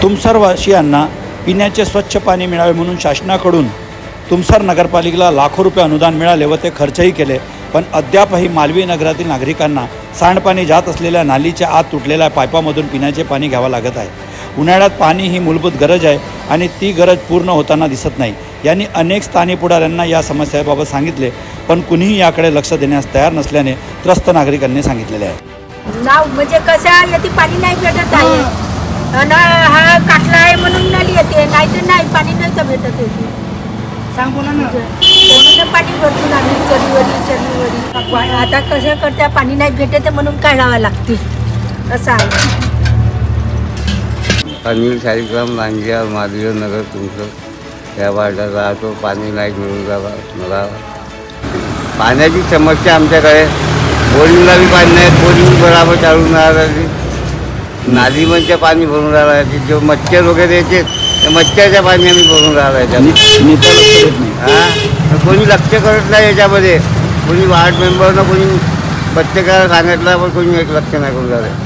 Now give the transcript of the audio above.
तुमसरवासियांना पिण्याचे स्वच्छ पाणी मिळावे म्हणून शासनाकडून तुमसर नगरपालिकेला लाखो रुपये अनुदान मिळाले व ते खर्चही केले, पण अद्यापही मालवी नगरातील नागरिकांना सांडपाणी जात असलेल्या नालीच्या आत तुटलेल्या पाईपामधून पिण्याचे पाणी घ्यावं लागत आहे। उन्हाळ्यात पाणी ही मूलभूत गरज आहे आणि ती गरज पूर्ण होताना दिसत नाही। यांनी अनेक स्थानिक पुढाऱ्यांना या समस्येबाबत सांगितले, पण कुणीही याकडे लक्ष देण्यास तयार नसल्याने त्रस्त नागरिकांनी सांगितलेले आहे। नाव म्हणजे कसं येते पाणी नाही भेटत आहे, हा काटला आहे म्हणून नली येते, नाही तर नाही पाणी नाही तर भेटत येते। सांग बोला ना, म्हणून पाणी भरपूर आम्ही चरीवरी आता कसं करत्या पाणी नाही भेटत म्हणून काढावं लागते असं आहे। अनिल शालिग्राम लांजिया माधवी नगर तुमचं या वार्डात राहतो। पाणी नाही मिळून मला पाण्याची समस्या आमच्याकडे, बोरिंगला बी पाणी नाही, बोरिंग बराबर चालून राहिली, नालीमध्ये पाणी भरून राहिलं आहे, जो मच्छर वगैरे येते त्या मच्छरच्या पाणी आम्ही भरून राहिलं आहे। हां, कोणी लक्ष करत नाही याच्यामध्ये, कोणी वार्ड मेंबरनं कोणी पत्रकार सांगितलं पण कोणी एक लक्ष नाही करून राहिलं।